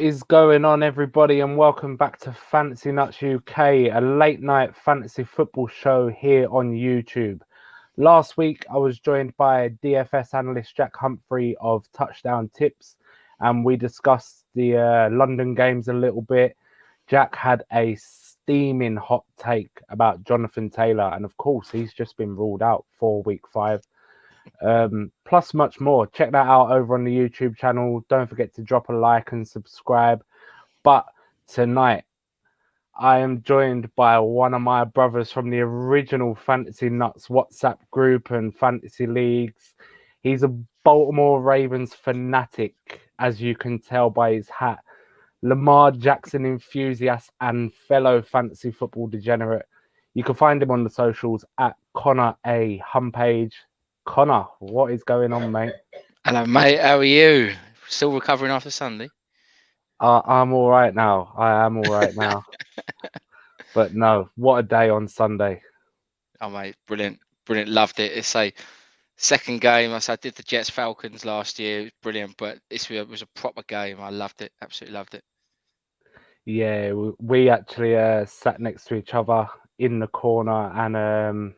is going on, everybody, and welcome back to Fantasy Nuts UK, a late night fantasy football show here on YouTube. Last week, I was joined by DFS analyst Jack Humphrey of Touchdown Tips, and we discussed the London games a little bit. Jack had a steaming hot take about Jonathan Taylor, and of course, he's just been ruled out for week 5. Plus much more. Check that out over on the YouTube channel. Don't forget to drop a like and subscribe. But tonight, I am joined by one of my brothers from the original Fantasy Nuts WhatsApp group and fantasy leagues. He's a Baltimore Ravens fanatic, as you can tell by his hat. Lamar Jackson enthusiast and fellow fantasy football degenerate. You can find him on the socials at Connor Humpage. Connor, what is going on, mate? Hello, mate. How are you? Still recovering after Sunday? I'm all right now. I am all right now. But no, what a day on Sunday. Oh, mate, brilliant. Loved it. It's a second game. I did the Jets Falcons last year. It was brilliant, but it was a proper game. I loved it. Absolutely loved it. Yeah, we actually sat next to each other in the corner, and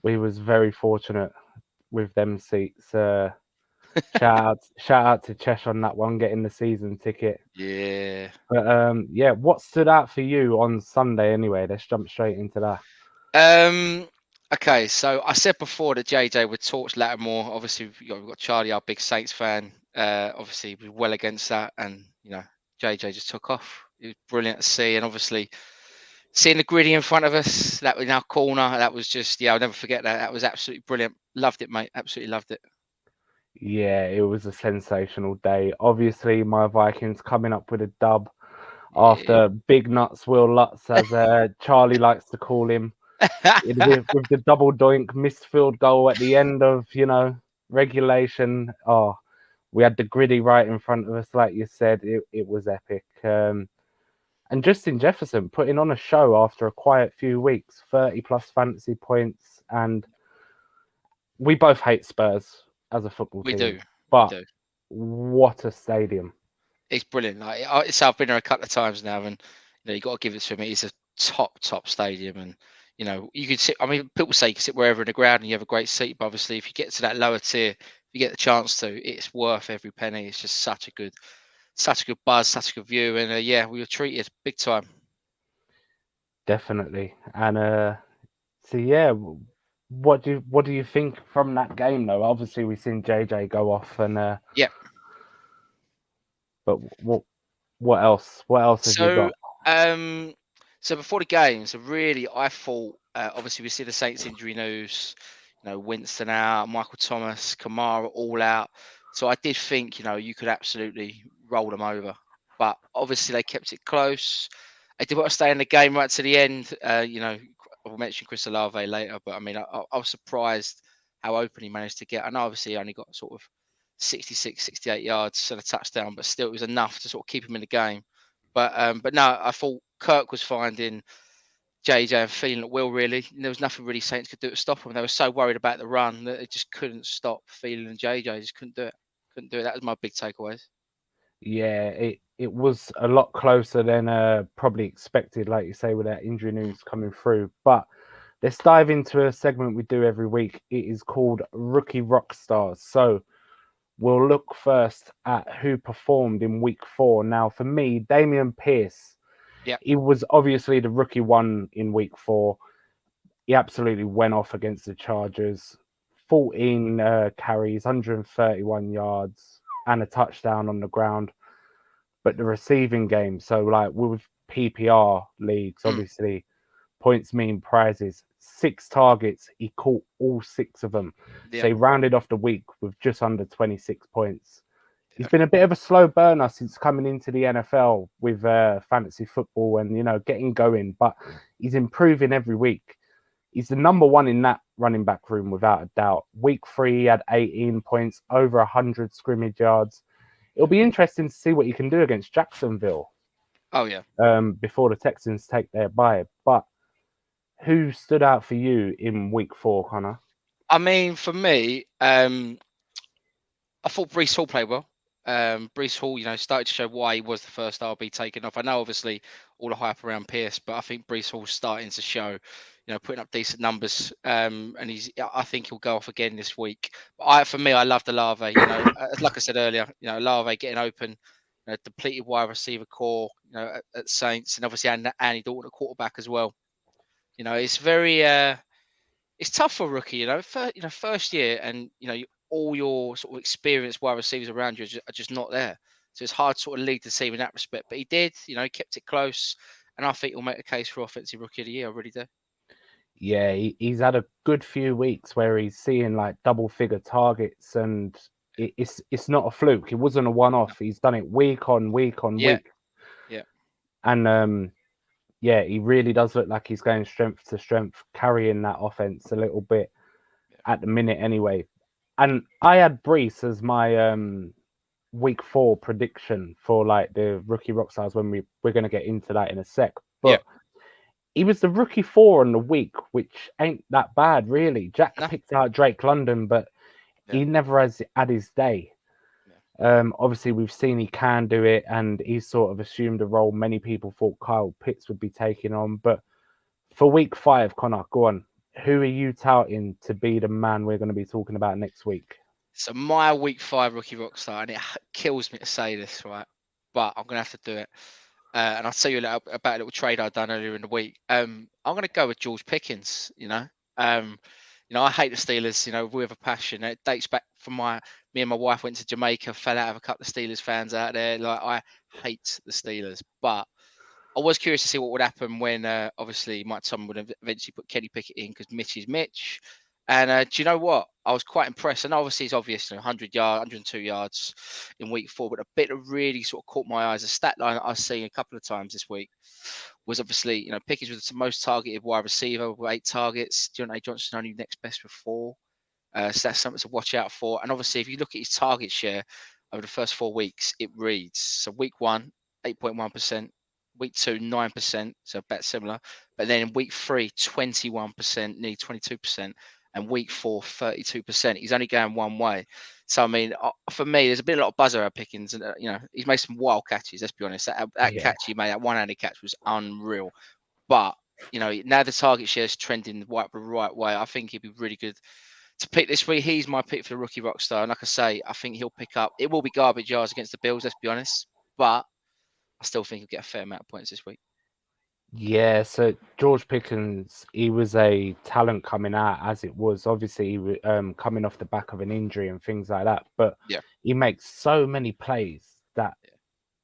we was very fortunate with them seats. Shout out to Chesh on that one, getting the season ticket. Yeah. But yeah, what stood out for you on Sunday anyway? Let's jump straight into that. Okay, so I said before that JJ would torch Lattimore. Obviously, we've got Charlie, our big Saints fan. Obviously, was well against that, and JJ just took off. It was brilliant to see, and obviously seeing the gritty in front of us, that in our corner, that was just I'll never forget that. That was absolutely brilliant. Loved it, mate. Absolutely loved it. Yeah, it was a sensational day. Obviously, my Vikings coming up with a dub after Big Nuts Will Lutz, as Charlie likes to call him. With the double doink missed field goal at the end of regulation. Oh, we had the gritty right in front of us, like you said. It was epic. And Justin Jefferson putting on a show after a quiet few weeks, 30 plus fantasy points, and we both hate Spurs as a football We team. do. But what a stadium. It's brilliant. I've been there a couple of times now, and you got to give it to him. It's a top stadium, and you can sit. I mean, people say you can sit wherever in the ground and you have a great seat, but obviously, if you get to that lower tier, if you get the chance to, it's worth every penny. It's just such a good buzz, such a good view, and yeah, we were treated big time. Definitely, and so yeah. What do you think from that game though? Obviously, we've seen JJ go off, and yeah. But what else? What else have you got? So before the game, really, I thought obviously we see the Saints injury news. Winston out, Michael Thomas, Kamara all out. So I did think you could absolutely roll them over, but obviously they kept it close. They did want to stay in the game right to the end. I'll mention Chris Olave later, but I mean, I was surprised how open he managed to get. I know obviously he only got sort of 66, 68 yards and a touchdown, but still it was enough to sort of keep him in the game. But no, I thought Kirk was finding JJ and feeling at will, really. There was nothing really Saints could do to stop him. They were so worried about the run that they just couldn't stop feeling and JJ. Just couldn't do it. That was my big takeaways. Yeah, it was a lot closer than probably expected, like you say, with that injury news coming through. But let's dive into a segment we do every week. It is called Rookie Rock Stars. So we'll look first at who performed in week 4. Now, for me, Dameon Pierce, he was obviously the rookie one in week 4. He absolutely went off against the Chargers. 14 carries, 131 yards, and a touchdown on the ground. But the receiving game, so like with PPR leagues, obviously points mean prizes. 6 targets, he caught all 6 of them. So he rounded off the week with just under 26 points. He's been a bit of a slow burner since coming into the NFL with fantasy football and, getting going, but he's improving every week. He's the number 1 in that running back room without a doubt. Week 3, he had 18 points, over 100 scrimmage yards. It'll be interesting to see what he can do against Jacksonville. Oh, yeah. Before the Texans take their bye. But who stood out for you in week 4, Connor? I mean, for me, I thought Breece Hall played well. Brees Hall, started to show why he was the first RB taken off. I know obviously all the hype around Pierce, but I think Brees Hall's starting to show, putting up decent numbers. And I think he'll go off again this week. But for me, I love the Larvae. Like I said earlier, Larvae getting open, depleted wide receiver core, at Saints, and obviously Andy Dalton at quarterback as well. It's very it's tough for a rookie, first year, and all your sort of experienced wide receivers around you are just not there. So it's hard to sort of lead the team in that respect. But he did, kept it close, and I think he'll make a case for offensive rookie of the year. I really do. Yeah, he's had a good few weeks where he's seeing like double figure targets, and it's not a fluke. It wasn't a one off. He's done it week on week on Yeah, week, yeah, and yeah, he really does look like he's going strength to strength, carrying that offense a little bit yeah, at the minute anyway. And I had Brees as my week 4 prediction for like the rookie rock stars when we're going to get into that in a sec. yeah. But he was the rookie 4 on the week, which ain't that bad really. Jack No, picked out Drake London, but yeah, he never has had his day. yeah. Obviously, we've seen he can do it, and he's sort of assumed a role many people thought Kyle Pitts would be taking on. But for week 5, Connor, go on. Who are you touting to be the man we're going to be talking about next week? So my week 5 rookie rock star, and it kills me to say this, right? But I'm gonna have to do it. And I'll tell you about a little trade I've done earlier in the week. I'm going to go with George Pickens. I hate the Steelers. With a passion. It dates back from me and my wife went to Jamaica, fell out of a couple of Steelers fans out there. Like I hate the Steelers, but I was curious to see what would happen when obviously Mike Tomlin would eventually put Kenny Pickett in because Mitch is Mitch. And do you know what? I was quite impressed. And obviously, it's obvious, 100 yards, 102 yards in week 4. But a bit that really sort of caught my eyes, a stat line that I've seen a couple of times this week was obviously, Pickens was the most targeted wide receiver with 8 targets. Deontay Johnson only next best with 4. So that's something to watch out for. And obviously, if you look at his target share over the first 4 weeks, it reads. So week 1, 8.1%. Week 2, 9%. So about similar. But then in week 3, 21%, nearly 22%. And week 4, 32%. He's only going one way. So, I mean, for me, there's been a lot of buzzer at Pickens. And, he's made some wild catches, let's be honest. That Yeah. catch he made, that one-handed catch was unreal. But, now the target share is trending the right way. I think he'd be really good to pick this week. He's my pick for the rookie rock star. And like I say, I think he'll pick up. It will be garbage yards against the Bills, let's be honest. But I still think he'll get a fair amount of points this week. Yeah, so George Pickens, he was a talent coming out as it was. Obviously, coming off the back of an injury and things like that. But Yeah. he makes so many plays that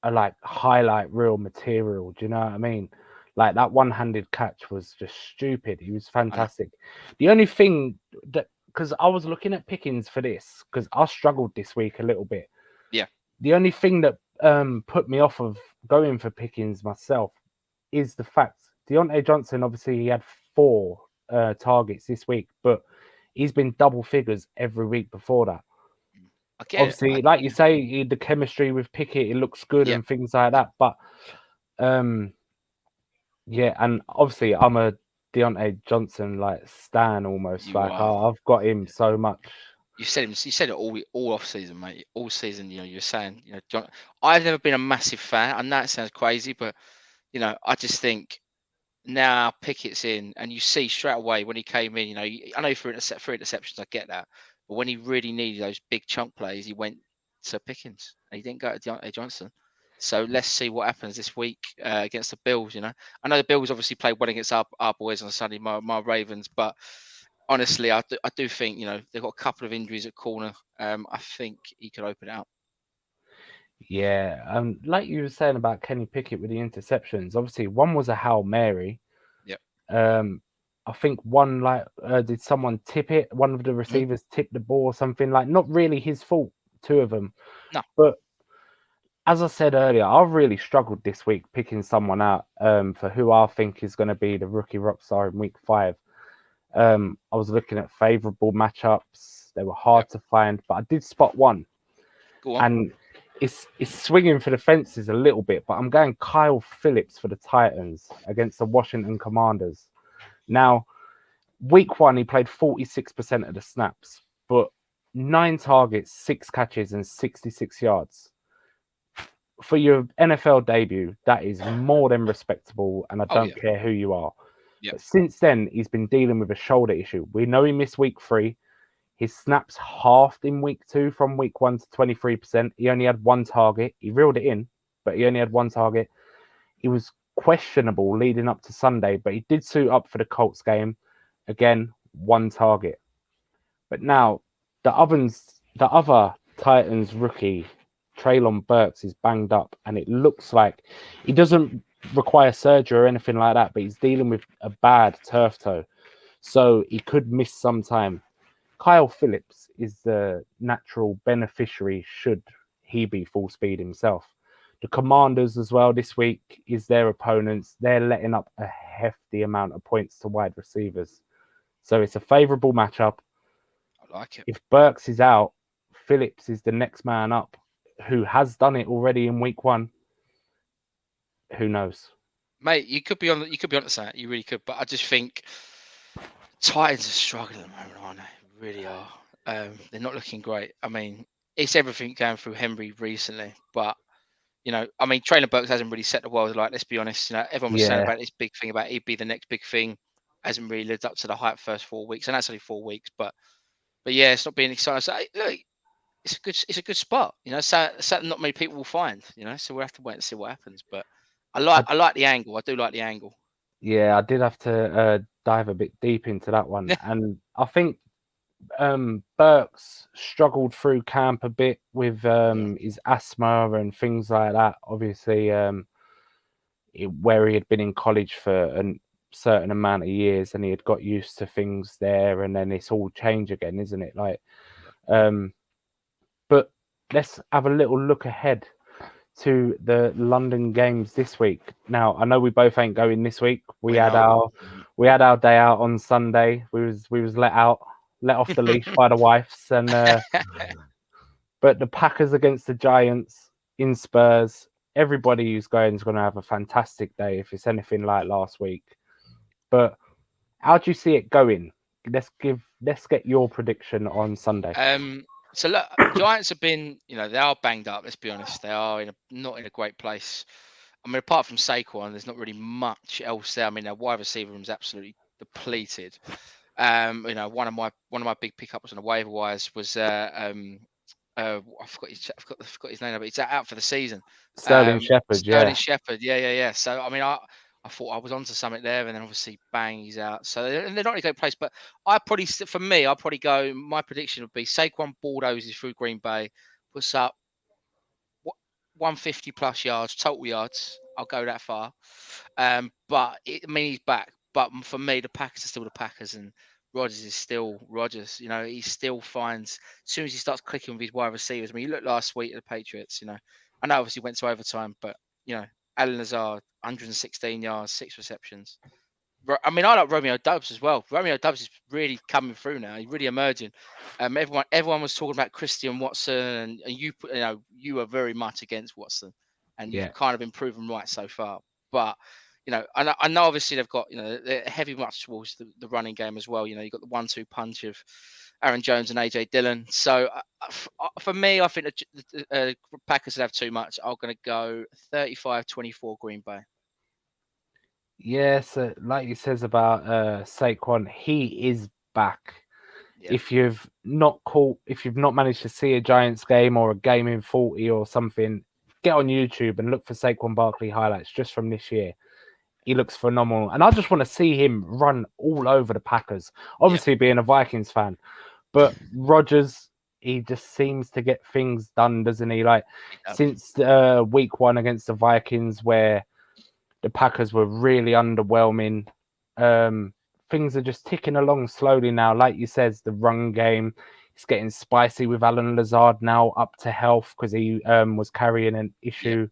are like highlight reel material. Do you know what I mean? Like that one-handed catch was just stupid. He was I know. fantastic. The only thing that, because I was looking at Pickens for this, because I struggled this week a little bit. Yeah. The only thing that put me off of going for Pickens myself is the fact Deontay Johnson, obviously he had 4 targets this week, but he's been double figures every week before that. I get it. Obviously, like you say, the chemistry with Pickett, it looks good Yeah. and things like that. But yeah, and obviously I'm a Deontay Johnson like stan almost. You Like are. I've got him so much. You said it all off season, mate. All season, you're saying, John. I've never been a massive fan. I know it sounds crazy, but I just think now Pickett's in, and you see straight away when he came in. I know for interceptions, I get that, but when he really needed those big chunk plays, he went to Pickens, and he didn't go to Deontay Johnson. So let's see what happens this week against the Bills. I know the Bills obviously played well against our boys on Sunday, my Ravens, but honestly, I do think they've got a couple of injuries at corner. I think he could open it up. Yeah, like you were saying about Kenny Pickett with the interceptions. Obviously, one was a Hail Mary. Yep. I think one did someone tip it? One of the Mhm. receivers tipped the ball or something, like not really his fault, 2 of them. No. But as I said earlier, I've really struggled this week picking someone out for who I think is going to be the rookie rock star in week 5. I was looking at favourable matchups. They were hard Yep. to find, but I did spot one. Go on. And it's swinging for the fences a little bit, but I'm going Kyle Phillips for the Titans against the Washington Commanders. Now, week 1, he played 46% of the snaps, but 9 targets, 6 catches, and 66 yards. for your NFL debut, that is more than respectable, and I Oh don't yeah, care who you are. yeah, But since then, he's been dealing with a shoulder issue. We know he missed week 3. His snaps halved in week 2 from week 1 to 23%. He only had one target. He reeled it in, but he only had one target. He was questionable leading up to Sunday, but he did suit up for the Colts game. Again, one target. But now the other Titans rookie, Traylon Burks, is banged up, and it looks like he doesn't require surgery or anything like that, but he's dealing with a bad turf toe, so he could miss some time. Kyle Phillips is the natural beneficiary should he be full speed himself. The Commanders as well this week is their opponents. They're letting up a hefty amount of points to wide receivers. So it's a favourable matchup. I like it, If Burks is out, Phillips is the next man up who has done it already in week 1. Who knows? mate. You could be on. You could be on the side. You really could. But I just think Titans are struggling at the moment, aren't they? Really are. They're not looking great. I mean, it's everything going through Henry recently, but I mean, Traylon Burks hasn't really set the world alight. Let's be honest. Everyone was saying Yeah, about this big thing about he'd be the next big thing. Hasn't really lived up to the hype first 4 weeks, and that's only 4 weeks. But yeah, it's not being exciting. So look, it's a good spot. Something not many people will find. So we'll have to wait and see what happens. But I like I, I like the angle. I do like the angle. yeah, I did have to dive a bit deep into that one, Yeah, and I think Burks struggled through camp a bit with yeah, his asthma and things like that. Obviously, where he had been in college for a certain amount of years, and he had got used to things there, and then it's all change again, isn't it? Like, yeah. um, but let's have a little look ahead to the London games this week. Now, I know we both ain't going this week. We We had know. our day out on Sunday. We was let off the leash by the wives, and but the Packers against the Giants in Spurs. Everybody who's going is going to have a fantastic day if it's anything like last week. But how do you see it going? Let's get your prediction on Sunday. Um, so look, Giants have been, they are banged up. Let's be honest, they are not in a great place. I mean, apart from Saquon, there's not really much else there. I mean, their wide receiver room is absolutely depleted. One of my big pickups on the waiver wires was I forgot his name, but he's out for the season. Sterling Shepherd, Sterling yeah. Shepherd, yeah. So I mean, I thought I was onto something there, and then obviously bang, he's out. So they're not in a great place. But for me, I'd probably go. My prediction would be Saquon bulldozes through Green Bay, puts up 150 plus yards, total yards. I'll go that far. I mean, he's back. But for me, the Packers are still the Packers, and Rodgers is still Rodgers. He still finds as soon as he starts clicking with his wide receivers. I mean, you look last week at the Patriots. I know obviously went to overtime, but Alan Lazard, 116 yards, 6 receptions. I mean, I like Romeo Dubs as well. Romeo Dubs is really coming through now. He's really emerging. Everyone was talking about Christian Watson, and you are very much against Watson, and you've Yeah. kind of been proven right so far. But I know obviously they've got they're heavy much towards the running game as well. You've got the 1-2 punch of Aaron Jones and AJ Dillon. So for me, I think the Packers will have too much. I'm going to go 35-24 Green Bay. Yeah, so like you says about Saquon, he is back. Yeah, If you've not managed to see a Giants game or a game in 40 or something, get on YouTube and look for Saquon Barkley highlights just from this year. He looks phenomenal. And I just want to see him run all over the Packers. yeah. Obviously being a Vikings fan. But Rodgers, he just seems to get things done, doesn't he? Like He does. since week 1 against the Vikings where the Packers were really underwhelming. Things are just ticking along slowly now. Like you says, the run game is getting spicy with Alan Lazard now up to health because he was carrying an Yeah, issue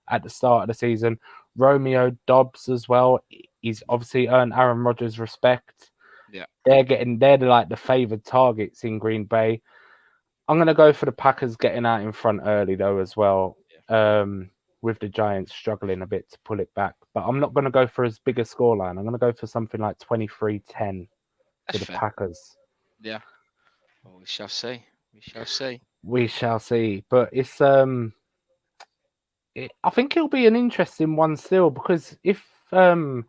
at the start of the season. Romeo Dobbs as well. He's obviously earned Aaron Rodgers' respect. yeah, They're like the favoured targets in Green Bay. I'm gonna go for the Packers getting out in front early though as well. yeah. With the Giants struggling a bit to pull it back. But I'm not gonna go for as big a scoreline. I'm gonna go for something like 23-10 to That's the fair. Packers. Yeah. Well, we shall see. We shall see. We shall see. But it's I think it'll be an interesting one still because if the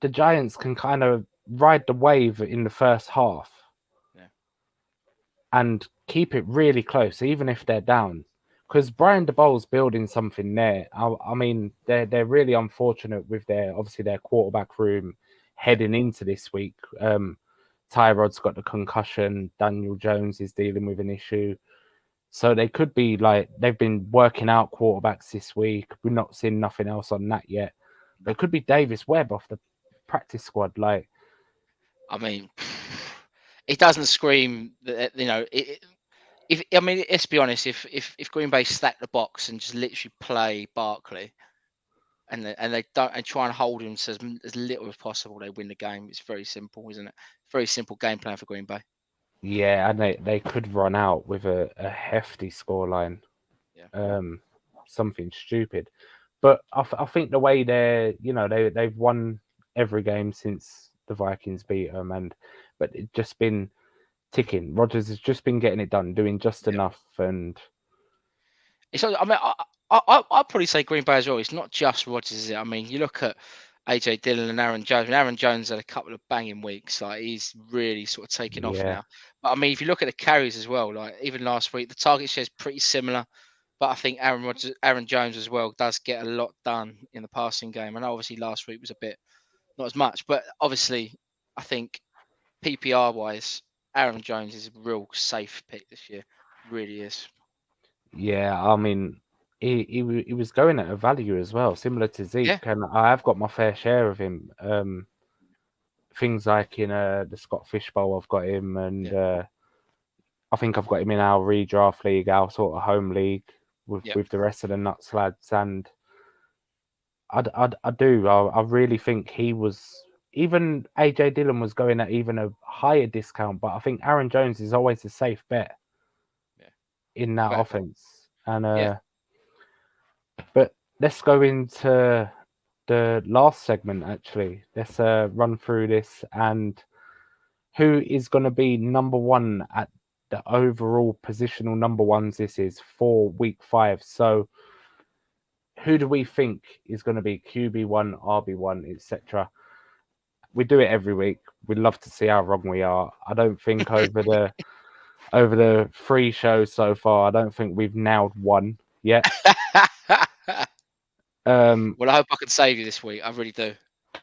Giants can kind of ride the wave in the first half Yeah. and keep it really close, even if they're down. Because Brian DeBole's building something there. I mean, they're really unfortunate with their quarterback room Yeah. heading into this week. Tyrod's got the concussion. Daniel Jones is dealing with an issue. So they could be like they've been working out quarterbacks this week. We're not seeing nothing else on that yet. No. But it could be Davis Webb off the practice squad. Like, I mean, it doesn't scream that if I mean, let's be honest, if Green Bay stack the box and just literally play Barkley and they don't and try and hold him to as little as possible, they win the game. It's very simple, isn't it? Very simple game plan for Green Bay. yeah, and they could run out with a hefty scoreline. Yeah. Um, Something stupid. But I think the way they've won every game since the Vikings beat them, but it's just been ticking. Rodgers has just been getting it done, doing just Yeah. enough, and It's I mean, I'd probably say Green Bay as well. It's not just Rodgers, is it? I mean, you look at AJ Dillon and Aaron Jones. And Aaron Jones had a couple of banging weeks. Like he's really sort of taken off yeah, now. But I mean, if you look at the carries as well, like even last week, the target share is pretty similar. But I think Aaron Jones as well does get a lot done in the passing game. And obviously last week was a bit not as much. But obviously, I think PPR wise, Aaron Jones is a real safe pick this year. Really is. yeah. I mean, he was going at a value as well, similar to Yeah. Zeke, and I have got my fair share of him. Things like in the Scott Fish Bowl, I've got him, and Yeah. I think I've got him in our redraft league, our sort of home league with Yeah. with the rest of the Knuts lads, and I do. I really think he was. Even AJ Dillon was going at even a higher discount, but I think Aaron Jones is always a safe bet Yeah. in that Okay. offense. And Yeah. but let's go into the last segment. Actually, let's run through this and who is going to be number one at the overall positional number ones. This is for week 5. So who do we think is going to be QB1, RB1, etc.? We do it every week. We'd love to see how wrong we are. I don't think over the 3 shows so far, I don't think we've nailed one yet. Um, Well, I hope I can save you this week. I really do.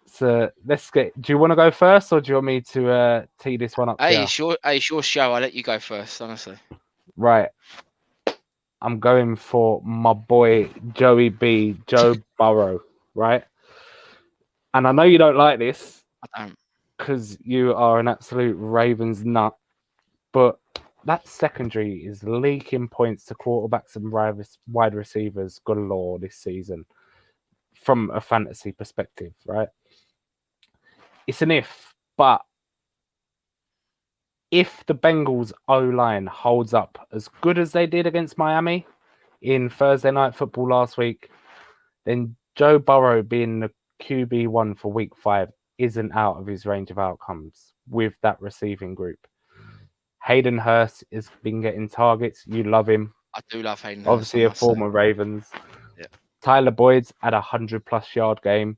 so let's get. Do you want to go first, or do you want me to tee this one up to Hey, you? it's your show. I'll let you go first, honestly. Right, I'm going for my boy Joey B, Joe Burrow. Right, and I know you don't like this I don't. because you are an absolute Ravens nut, but that secondary is leaking points to quarterbacks and wide receivers galore this season from a fantasy perspective, right? It's an but if the Bengals O line holds up as good as they did against Miami in Thursday night football last week, then Joe Burrow being the QB1 for week 5 isn't out of his range of outcomes with that receiving group. Hayden Hurst has been getting targets. You love him. I do love Hayden Hurst, I Obviously, a must say. former Ravens. Yeah. Tyler Boyd's had a 100+ yard game.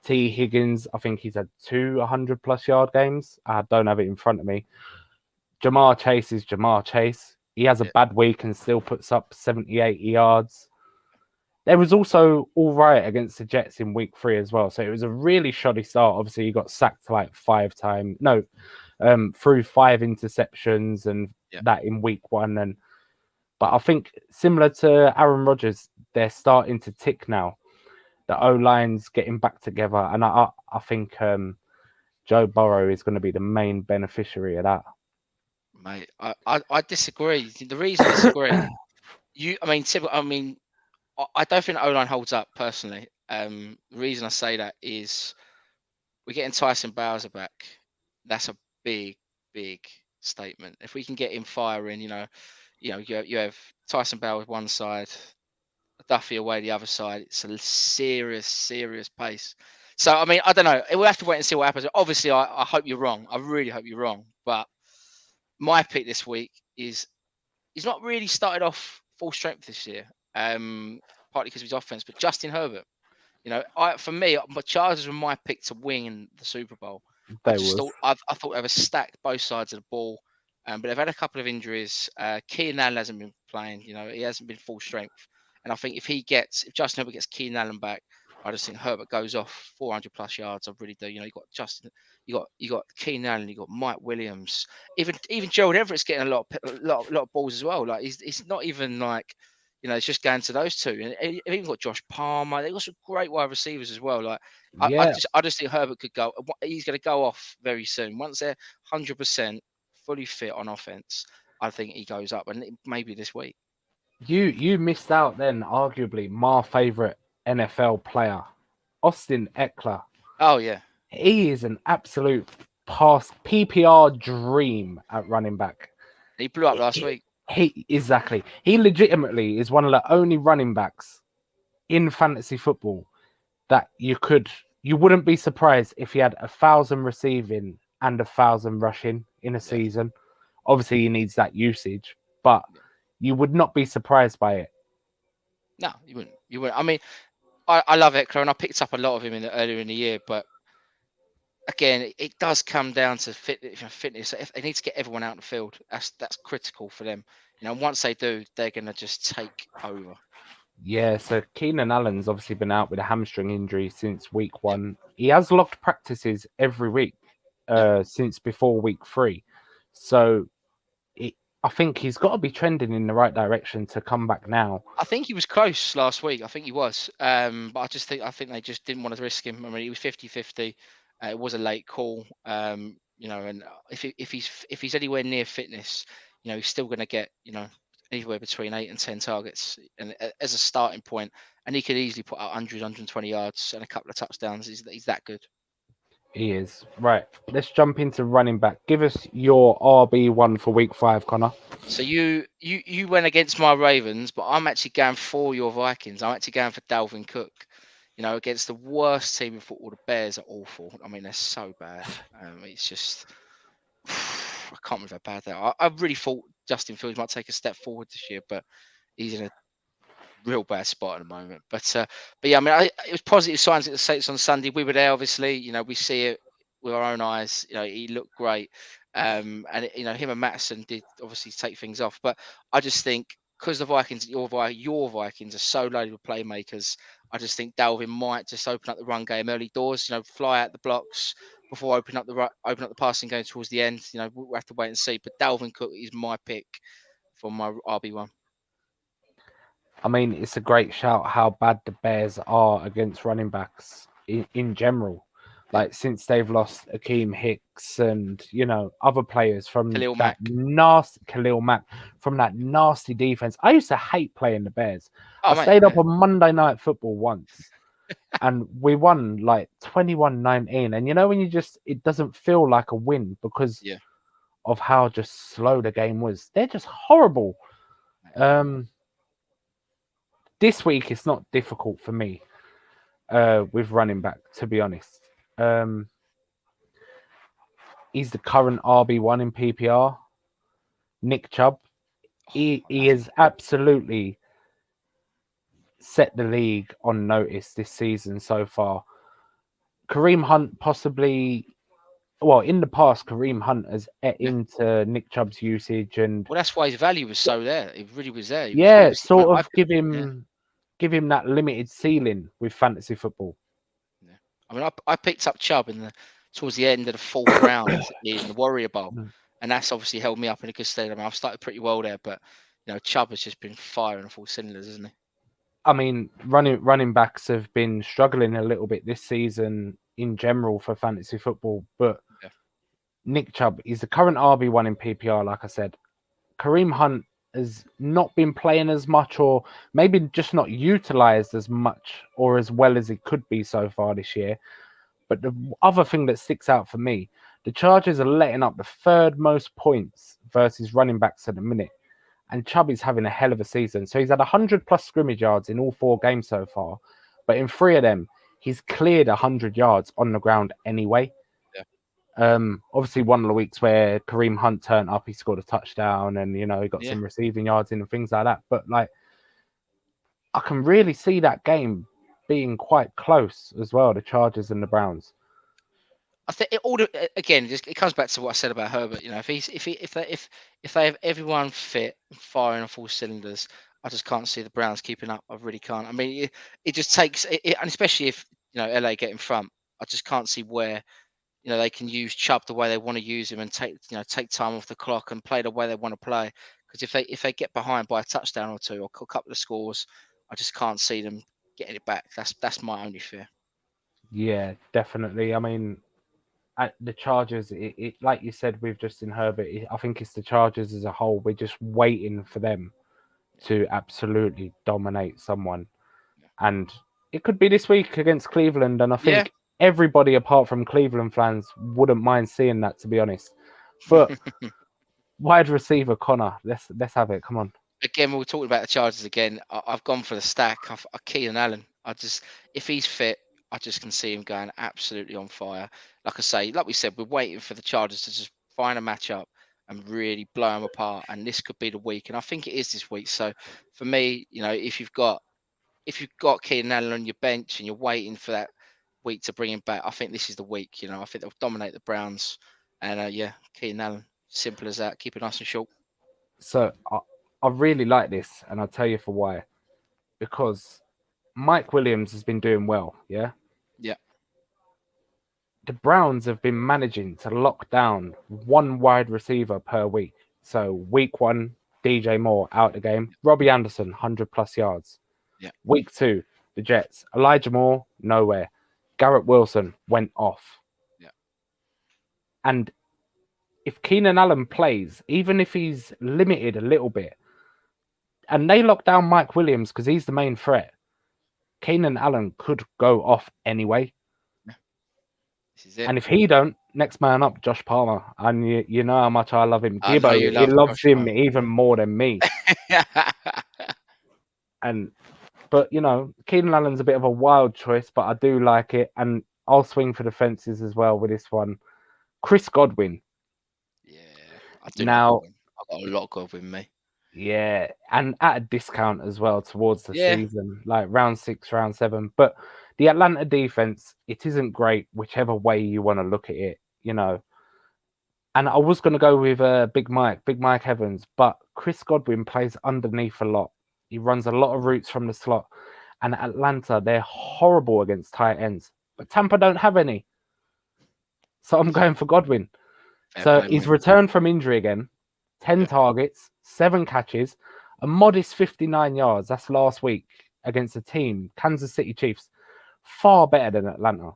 T. Higgins, I think he's had 2 100+ yard games. I don't have it in front of me. Jamar Chase is Jamar Chase. He has a Yeah. bad week and still puts up 70, 80 yards. There was also all right against the Jets in week 3 as well. So it was a really shoddy start. Obviously, he got sacked like 5 times. No, through 5 interceptions and Yeah. that in week 1. But I think similar to Aaron Rodgers, they're starting to tick now. The O line's getting back together, and I think Joe Burrow is going to be the main beneficiary of that. Mate, I disagree. The reason I disagree, I don't think O line holds up personally. The reason I say that is we're getting Tyson Bowser back. That's a big, big statement. If we can get him firing, you have Tyson Bauer with one side, Duffy away the other side. It's a serious, serious pace. So I mean, I don't know. We'll have to wait and see what happens. Obviously, I hope you're wrong. I really hope you're wrong. But my pick this week is he's not really started off full strength this year. partly because of his offense, but Justin Herbert. For me, my Chargers were my pick to win in the Super Bowl. I They just was. thought I thought they were stacked both sides of the ball, but they've had a couple of injuries. Keenan Allen hasn't been playing. He hasn't been full strength, and I think if Justin Herbert gets Keenan Allen back, I just think Herbert goes off 400 plus yards. I really do. You got Justin, you got Keenan Allen, you got Mike Williams, even Gerald Everett's getting a lot of balls as well. Like he's not even like. It's just going to those two, and they've even got Josh Palmer. They've got some great wide receivers as well. Like I, I Yeah, just, I just think Herbert could go. He's going to go off very soon. Once they're 100% fully fit on offense, I think he goes up, and maybe this week. you missed out then, arguably my favorite NFL player, Austin Eckler. Oh yeah, He is an absolute pass PPR dream at running back. he blew up last He, week. he exactly. He legitimately is one of the only running backs in fantasy football that you wouldn't be surprised if he had 1,000 receiving and 1,000 rushing in a Yeah, season. Obviously, he needs that usage, but yeah. you would not be surprised by it. No, you wouldn't. You wouldn't. I mean, I love Eckler, and I picked up a lot of him earlier in the year, but again, it does come down to fitness. If they need to get everyone out in the field, that's critical for them. Once they do, they're gonna just take over. Yeah, so Keenan Allen's obviously been out with a hamstring injury since week Yeah, 1. He has logged practices every week yeah. since before week 3. So it, I think he's got to be trending in the right direction to come back now. I think he was close last week. I think he was. But I think they just didn't want to risk him. I mean, he was 50-50. It was a late call. And if he's anywhere near fitness, he's still going to get, anywhere between 8 and 10 targets and as a starting point, and he could easily put out 100, 120 yards and a couple of touchdowns. He's that good. He is. Right, let's jump into running back. Give us your RB1 for week 5, Connor. So you went against my Ravens, but I'm actually going for your Vikings. I'm actually going for Dalvin Cook. Against the worst team in football, the Bears are awful. I mean, they're so bad. It's just I can't believe how bad they are. I really thought Justin Fields might take a step forward this year, but he's in a real bad spot at the moment. But yeah, I mean, it was positive signs at the Saints on Sunday. We were there, obviously. We see it with our own eyes. He looked great, and him and Madison did obviously take things off. But I just think because the Vikings, your Vikings are so loaded with playmakers, I just think Dalvin might just open up the run game early doors. Fly out the blocks before open up the passing game towards the end. We'll have to wait and see. But Dalvin Cook is my pick for my RB1. I mean, it's a great shout how bad the Bears are against running backs in general. Yeah, Like since they've lost Akeem Hicks and other players from Khalil that Mack. nasty Khalil Mack from that nasty defense. I used to hate playing the Bears. I Oh mate, stayed up yeah. on Monday Night Football once, and we won like 21-19. And when it doesn't feel like a win because Yeah. of how just slow the game was. They're just horrible. This week it's not difficult for me with running back, to be honest. He's the current RB1 in PPR. Nick Chubb. He I love him. has absolutely set the league on notice this season so far. Kareem Hunt possibly, well, in the past, Kareem Hunt has ate Yeah. into Nick Chubb's usage and Well, that's why his value was so there. It really was there. He yeah, was. sort I of picked, yeah, give him that limited ceiling with fantasy football. yeah. I mean, I picked up Chubb towards the end of the fourth round in the Warrior Bowl, and that's obviously held me up in a good state. I mean, I've started pretty well there, but Chubb has just been firing on full cylinders, isn't he? I mean, running backs have been struggling a little bit this season in general for fantasy football, but Yeah, Nick Chubb is the current RB1 in PPR, like I said. Kareem Hunt has not been playing as much, or maybe just not utilized as much or as well as it could be so far this year. But the other thing that sticks out for me, the Chargers are letting up the third most points versus running backs at the minute. And Chubb is having a hell of a season. So he's had 100 plus scrimmage yards in all 4 games so far. But in 3 of them, he's cleared 100 yards on the ground anyway. yeah, Obviously, one of the weeks where Kareem Hunt turned up, he scored a touchdown and, he got yeah. some receiving yards in and things like that. But, I can really see that game being quite close as well, the Chargers and the Browns. I think it all again. It comes back to what I said about Herbert. You know, if they have everyone fit and firing on full cylinders, I just can't see the Browns keeping up. I really can't. I mean, it just takes, and especially if LA get in front, I just can't see where they can use Chubb the way they want to use him and take time off the clock and play the way they want to play. Because if they get behind by a touchdown or two or a couple of scores, I just can't see them getting it back. That's my only fear. Yeah, definitely. I mean, at the Chargers, like you said with Justin Herbert, I think it's the Chargers as a whole. We're just waiting for them to absolutely dominate someone. And it could be this week against Cleveland. And I Yeah. think everybody apart from Cleveland fans wouldn't mind seeing that, to be honest. But wide receiver Connor, let's have it. Come on. Again, we were talking about the Chargers again. I've gone for the stack. Keenan Allen. If he's fit, I just can see him going absolutely on fire. Like I say, like we said, we're waiting for the Chargers to just find a matchup and really blow them apart. And this could be the week. And I think it is this week. So for me, if you've got Keenan Allen on your bench and you're waiting for that week to bring him back, I think this is the week. I think they'll dominate the Browns. And yeah, Keenan Allen, simple as that. Keep it nice and short. So I really like this, and I'll tell you for why. Because Mike Williams has been doing well, yeah? Yeah. The Browns have been managing to lock down one wide receiver per week. So week 1, DJ Moore out the game. Robbie Anderson, 100 plus yards. Yeah. Week 2, the Jets. Elijah Moore, nowhere. Garrett Wilson went off. Yeah. And if Keenan Allen plays, even if he's limited a little bit, and they lock down Mike Williams because he's the main threat, Keenan Allen could go off anyway. Yeah. This is it. And if he don't, next man up, Josh Palmer. And you know how much I love him. I know Gibbo, you he love loves Josh him Palmer. even more than me. But Keenan Allen's a bit of a wild choice, but I do like it. And I'll swing for the fences as well with this one. Chris Godwin. Yeah, I do like Now, Godwin. I've got a lot of Godwin in me. yeah, and at a discount as well towards the Yeah. season, like round 6, round 7. But the Atlanta defense, it isn't great, whichever way you want to look at it, And I was going to go with Big Mike Evans, but Chris Godwin plays underneath a lot. He runs a lot of routes from the slot. And Atlanta, they're horrible against tight ends, but Tampa don't have any. So I'm going for Godwin. So he's returned from injury again. 10 targets, 7 catches, a modest 59 yards. That's last week against a team, Kansas City Chiefs, far better than Atlanta.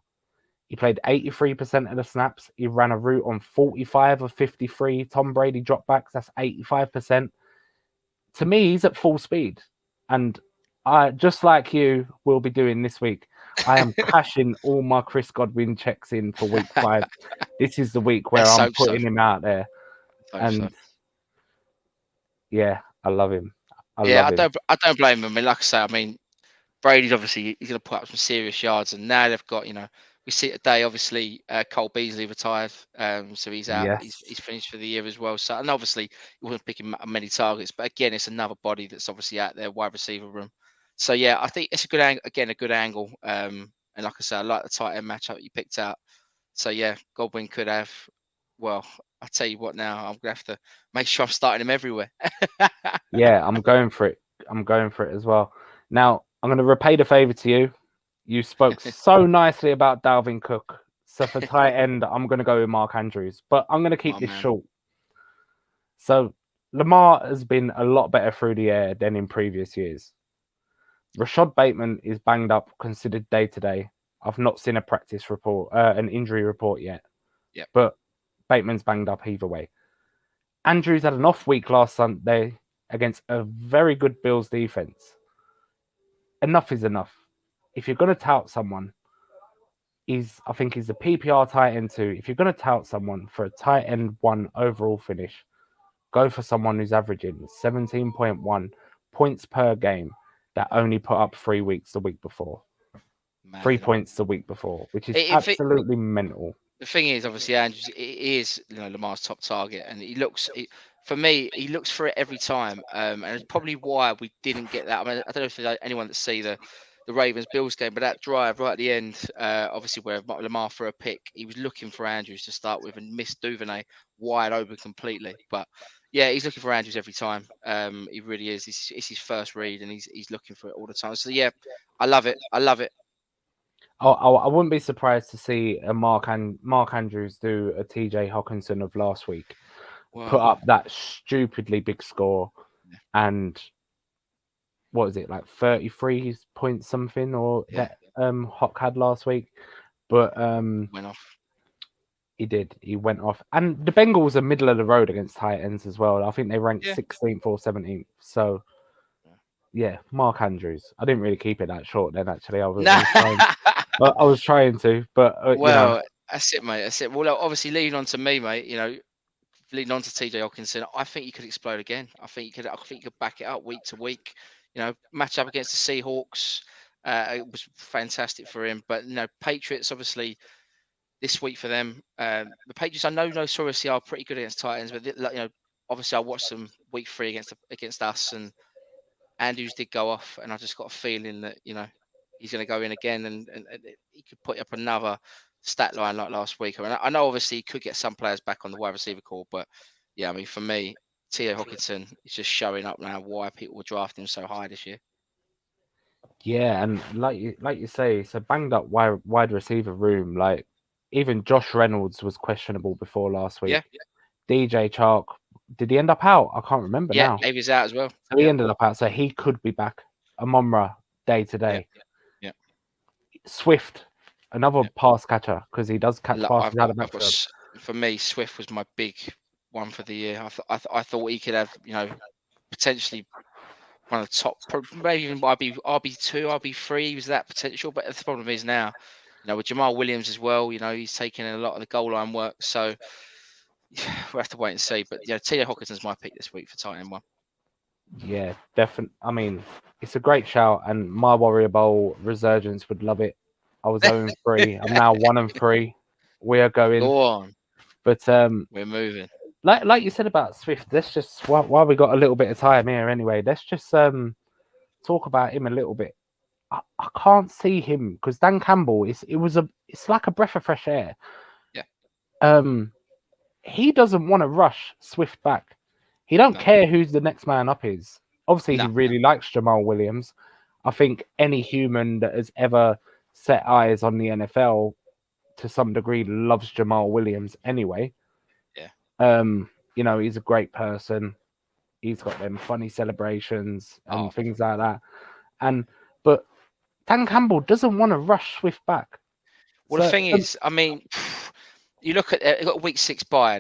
He played 83% of the snaps. He ran a route on 45 of 53. Tom Brady dropbacks. That's 85%. To me, he's at full speed. And I, just like you will be doing this week, I am cashing all my Chris Godwin checks in for week 5. This is the week where I'm putting him out there. And yeah, I love him. I don't blame him. I mean, like I say, Brady's obviously he's going to put up some serious yards, and now they've got we see today obviously Cole Beasley retired, so he's out. Yes. He's finished for the year as well. So and obviously he wasn't picking many targets, but again, it's another body that's obviously out there, wide receiver room. So yeah, I think it's a good angle. Again, a good angle. And like I said, I like the tight end matchup you picked out. So yeah, Godwin could have. Well, I'll tell you what. Now I'm gonna have to make sure I'm starting him everywhere. Yeah, I'm going for it. I'm going for it as well. Now I'm going to repay the favor to you. You spoke so nicely about Dalvin Cook. So for tight end, I'm going to go with Mark Andrews, but I'm going to keep this short. So Lamar has been a lot better through the air than in previous years. Rashad Bateman is banged up, considered day to day. I've not seen a practice report, an injury report yet. Yeah. But Bateman's banged up either way. Andrews had an off week last Sunday against a very good Bills defense. Enough is enough. If you're going to tout someone, I think he's a PPR tight end too. If you're going to tout someone for a tight end 1 overall finish, go for someone who's averaging 17.1 points per game that only put up 3 weeks the week before. 3 points the week before, which is absolutely mental. The thing is, obviously, Andrews is Lamar's top target, and he looks for me, he looks for it every time, and it's probably why we didn't get that. I mean, I don't know if there's anyone that see the Ravens Bills game, but that drive right at the end, obviously where Lamar threw a pick, he was looking for Andrews to start with and missed Duvernay wide open completely. But yeah, he's looking for Andrews every time. He really is. It's his first read, and he's looking for it all the time. So yeah, I love it. I love it. I wouldn't be surprised to see a Mark Andrews do a TJ Hawkinson of last week, put Wow. up that stupidly big score, and what was it, like 33 point something or Yeah, that Hawk had last week, but went off. he did. He went off, and the Bengals are middle of the road against Titans as well. I think they ranked Yeah. 16th or 17th. So yeah, Mark Andrews. I didn't really keep it that short then. Actually, Nah. I was trying to, but Well, that's it, mate. That's it. Well, look, obviously leading on to me, mate. Leading on to TJ Hawkinson, I think you could explode again. I think you could back it up week to week. Match up against the Seahawks. It was fantastic for him. But Patriots obviously this week for them. The Patriots, I know, notoriously are pretty good against Titans, but obviously I watched them week 3 against us, and Andrews did go off, and I just got a feeling that he's going to go in again, and he could put up another stat line like last week. I mean, I know obviously he could get some players back on the wide receiver call, but yeah, I mean for me, T.A. Hawkinson is just showing up now why people were drafting him so high this year. yeah, and like you say, it's a banged up wide receiver room. Like even Josh Reynolds was questionable before last Yeah, week. DJ Chark, did he end up out? I can't remember yeah, now. Avi's out as well. So he ended up out, so he could be back. Amonra day to Yeah, day. yeah, Swift, another yeah. pass catcher because he does catch passes out of the backfield. For me, Swift was my big one for the year. I thought he could have potentially one of the top, maybe even RB2, RB3. He was that potential, but the problem is now, with Jamal Williams as well. He's taking in a lot of the goal line work, so we'll have to wait and see. But T.J. Hawkinson's my pick this week for tight end one. Yeah, definitely. I mean, it's a great shout, and my Warrior Bowl resurgence would love it. I was 0-3. I'm now 1-3. We are going. Go on, But we're moving. like you said about Swift, let's just while we got a little bit of time here anyway, let's just talk about him a little bit. I can't see him because Dan Campbell it's like a breath of fresh air. Yeah. He doesn't want to rush Swift back. He don't care who's the next man up is. Obviously, he really likes Jamal Williams. I think any human that has ever set eyes on the NFL to some degree loves Jamal Williams anyway. Yeah. He's a great person. He's got them funny celebrations and things like that. But Dan Campbell doesn't want to rush Swift back. Well, the thing is, I mean, you look at got a week 6 bye.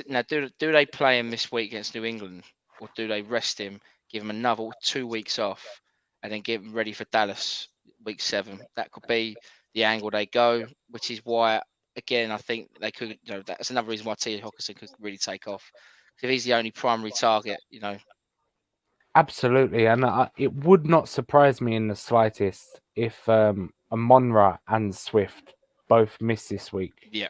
Now, do they play him this week against New England, or do they rest him, give him another 2 weeks off, and then get him ready for Dallas week 7? That could be the angle they go, which is why, again, I think they could. That's another reason why T.J. Hawkinson could really take off. If he's the only primary target, Absolutely, and it would not surprise me in the slightest if Amonra and Swift both miss this week. Yeah.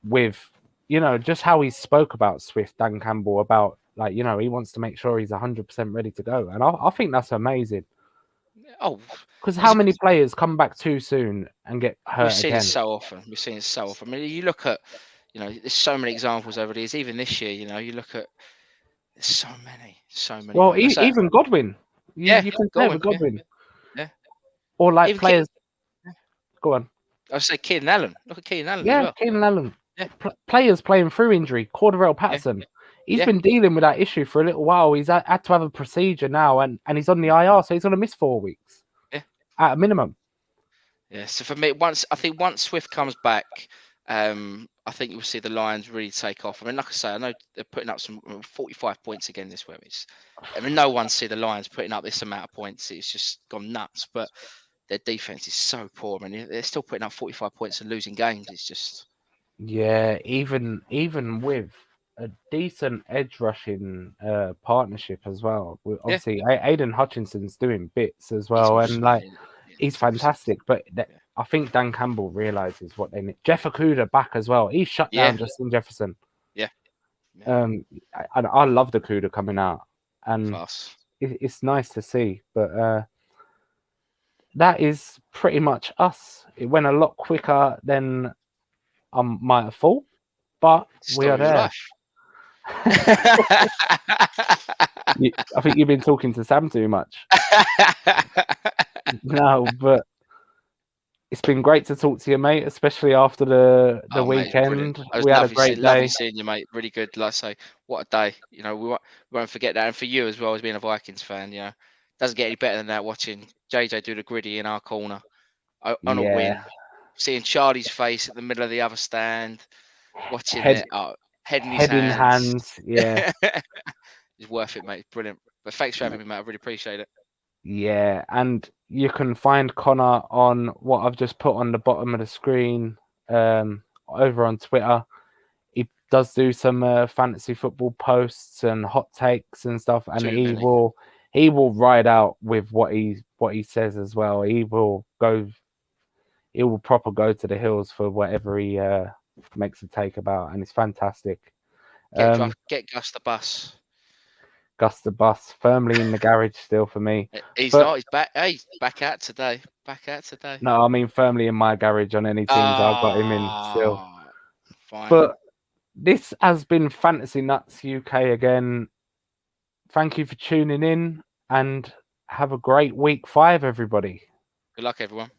With just how he spoke about Swift, Dan Campbell, about he wants to make sure he's 100% ready to go, and I think that's amazing. Oh, because how many players come back too soon and get hurt We've seen again? it so often. I mean, you look at, there's so many examples over the years. Even this year, you look at, there's so many. Well, even Godwin. You can say with Godwin. Yeah. Or like players. Go on. I would say Keenan Allen. Look at Keenan Allen. Yeah, as well. Keenan Allen. Yeah. Players playing through injury. Cordarrelle Patterson. He's been dealing with that issue for a little while. He's had to have a procedure now, and he's on the IR, so he's going to miss 4 weeks. Yeah. At a minimum. Yeah. So for me, once Swift comes back, I think you'll see the Lions really take off. I mean, like I say, I know they're putting up some 45 points again this week. No one see the Lions putting up this amount of points. It's just gone nuts. But their defense is so poor. I mean, they're still putting up 45 points and losing games. It's just even with a decent edge rushing partnership as well. Obviously, Aiden Hutchinson's doing bits as well, he's fantastic. But I think Dan Campbell realizes what they need. Jeff Okudah back as well. He shut down Justin Jefferson. Yeah. Yeah, I love the CUDA coming out, and class. it's nice to see. But that is pretty much us. It went a lot quicker than I might have thought, but we are Story of your there. life. I think you've been talking to Sam too much. No, but it's been great to talk to you, mate, especially after the Oh, mate, it's brilliant. weekend. It was We had a great lovely day. seeing you, mate. Really good. Like I say, what a day. You know, we won't forget that. And for you as well as being a Vikings fan, you know, doesn't get any better than that. Watching JJ do the gritty in our corner on a Yeah, win, seeing Charlie's face at the middle of the other stand, watching head it, head in his head in hands. hands. Yeah, It's worth it, mate. Brilliant. But thanks for having me, mate. I really appreciate it. yeah. And you can find Connor on what I've just put on the bottom of the screen, over on Twitter. He does do some fantasy football posts and hot takes and stuff, and Too he many. will ride out with what he says as well. He will proper go to the hills for whatever he makes a take about, and it's fantastic. Get Gus the bus. Gus the Bus firmly in the garage still for me, He's but not. He's back. Hey, he's back out today. Back out today. no, I mean firmly in my garage on any teams I've got him in still. Ah, fine. But this has been Fantasy Nuts UK again. Thank you for tuning in, and have a great week 5, everybody. Good luck, everyone.